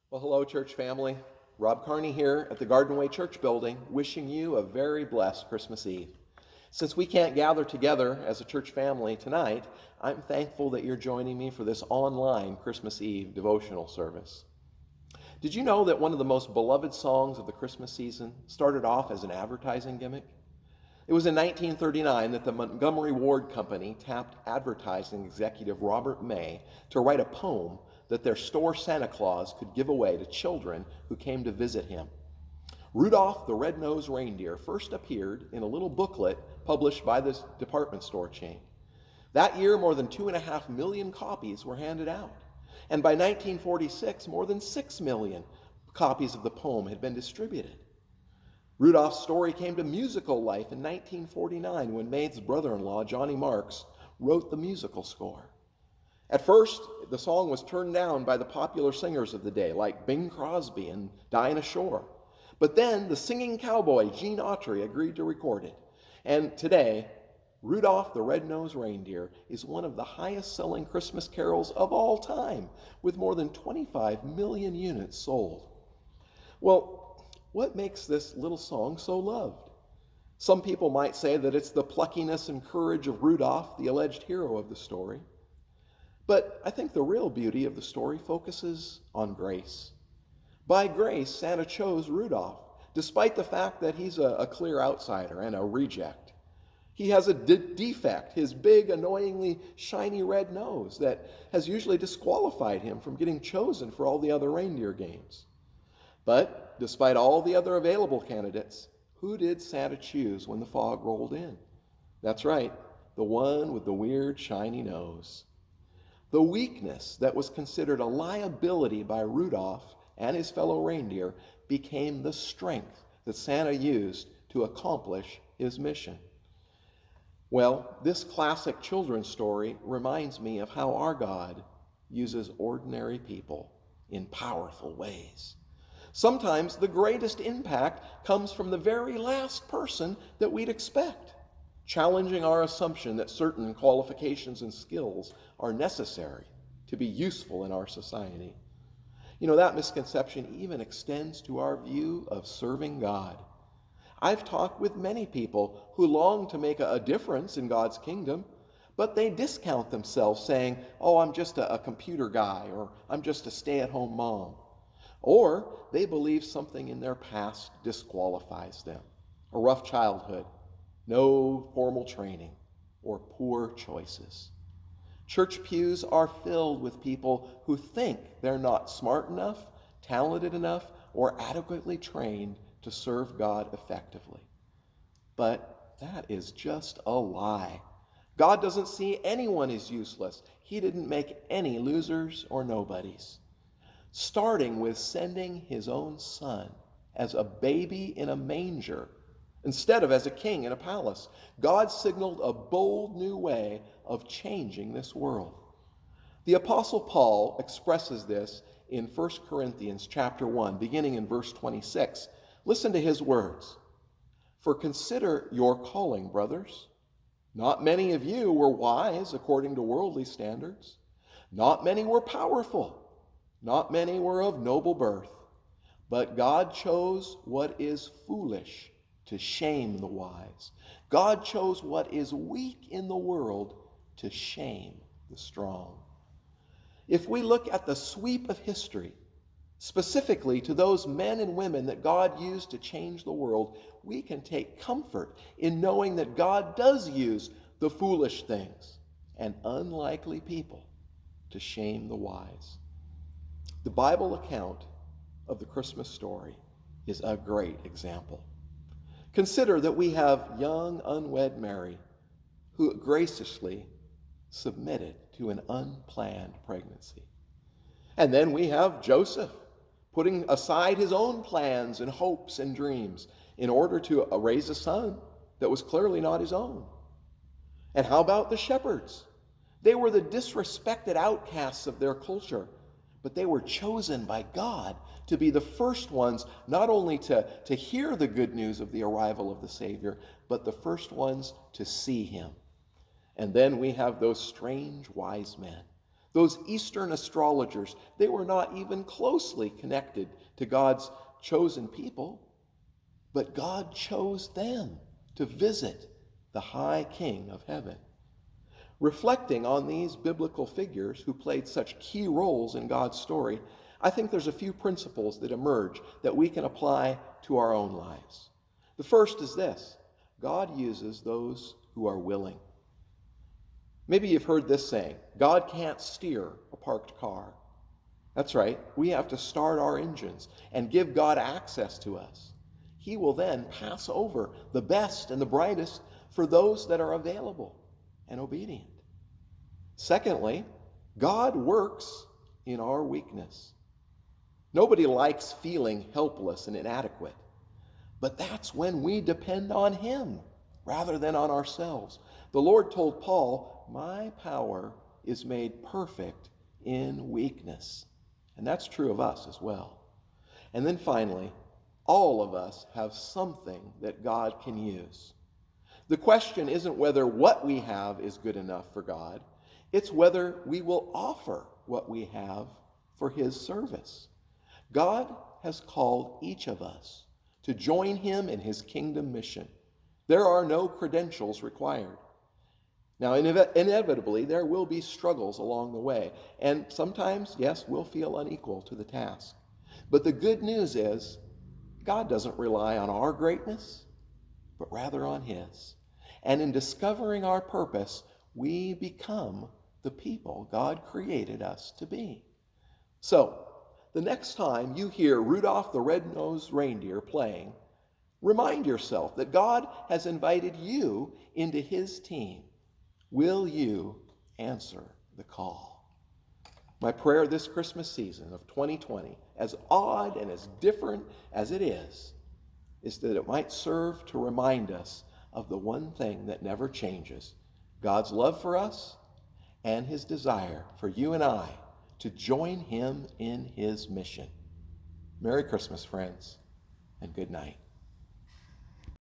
Well, hello, church family. Rob Carney here at the Garden Way Church building, wishing you a very blessed Christmas Eve. Since we can't gather together as a church family tonight, I'm thankful that you're joining me for this online Christmas Eve devotional service. Did you know that one of the most beloved songs of the Christmas season started off as an advertising gimmick? It was in 1939 that the Montgomery Ward Company tapped advertising executive Robert May to write a poem that their store Santa Claus could give away to children who came to visit him. Rudolph the Red-Nosed Reindeer first appeared in a little booklet published by this department store chain. That year, more than 2.5 million copies were handed out. And by 1946, more than 6 million copies of the poem had been distributed. Rudolph's story came to musical life in 1949 when May's brother-in-law, Johnny Marks, wrote the musical score. At first, the song was turned down by the popular singers of the day, like Bing Crosby and Dinah Shore. But then the singing cowboy, Gene Autry, agreed to record it. And today, Rudolph the Red-Nosed Reindeer is one of the highest-selling Christmas carols of all time, with more than 25 million units sold. Well, what makes this little song so loved? Some people might say that it's the pluckiness and courage of Rudolph, the alleged hero of the story. But I think the real beauty of the story focuses on grace. By grace, Santa chose Rudolph, despite the fact that he's a clear outsider and a reject. He has a defect, his big, annoyingly shiny red nose that has usually disqualified him from getting chosen for all the other reindeer games. But despite all the other available candidates, who did Santa choose when the fog rolled in? That's right, the one with the weird shiny nose. The weakness that was considered a liability by Rudolph and his fellow reindeer became the strength that Santa used to accomplish his mission. Well, this classic children's story reminds me of how our God uses ordinary people in powerful ways. Sometimes the greatest impact comes from the very last person that we'd expect, challenging our assumption that certain qualifications and skills are necessary to be useful in our society. You know, that misconception even extends to our view of serving God. I've talked with many people who long to make a difference in God's kingdom, but they discount themselves saying, oh, I'm just a computer guy, or I'm just a stay-at-home mom. Or they believe something in their past disqualifies them. A rough childhood, no formal training, or poor choices. Church pews are filled with people who think they're not smart enough, talented enough, or adequately trained to serve God effectively. But that is just a lie. God doesn't see anyone as useless. He didn't make any losers or nobodies. Starting with sending his own son as a baby in a manger instead of as a king in a palace, God signaled a bold new way of changing this world. The Apostle Paul expresses this in 1 Corinthians chapter 1, beginning in verse 26. Listen to his words. For consider your calling, brothers. Not many of you were wise according to worldly standards. Not many were powerful. Not many were of noble birth, but God chose what is foolish to shame the wise. God chose what is weak in the world to shame the strong. If we look at the sweep of history, specifically to those men and women that God used to change the world, we can take comfort in knowing that God does use the foolish things and unlikely people to shame the wise. The Bible account of the Christmas story is a great example. Consider that we have young, unwed Mary who graciously submitted to an unplanned pregnancy. And then we have Joseph putting aside his own plans and hopes and dreams in order to raise a son that was clearly not his own. And how about the shepherds? They were the disrespected outcasts of their culture, but they were chosen by God to be the first ones not only to hear the good news of the arrival of the Savior, but the first ones to see him. And then we have those strange wise men, Those Eastern astrologers, they were not even closely connected to God's chosen people, but God chose them to visit the high King of heaven. Reflecting on these biblical figures who played such key roles in God's story, I think there's a few principles that emerge that we can apply to our own lives. The first is this: God uses those who are willing. Maybe you've heard this saying, God can't steer a parked car. That's right, we have to start our engines and give God access to us. He will then pass over the best and the brightest for those that are available and obedient. Secondly, God works in our weakness. Nobody likes feeling helpless and inadequate, but that's when we depend on Him rather than on ourselves. The Lord told Paul, "My power is made perfect in weakness." And that's true of us as well. And then finally, all of us have something that God can use. The question isn't whether what we have is good enough for God. It's whether we will offer what we have for His service. God has called each of us to join Him in His kingdom mission. There are no credentials required. Now, inevitably, there will be struggles along the way. And sometimes, yes, we'll feel unequal to the task. But the good news is, God doesn't rely on our greatness, but rather on His. And in discovering our purpose, we become the people God created us to be. So, the next time you hear Rudolph the Red-Nosed Reindeer playing, remind yourself that God has invited you into His team. Will you answer the call? My prayer this Christmas season of 2020, as odd and as different as it is that it might serve to remind us of the one thing that never changes: God's love for us and His desire for you and I to join Him in His mission. Merry Christmas, friends, and good night.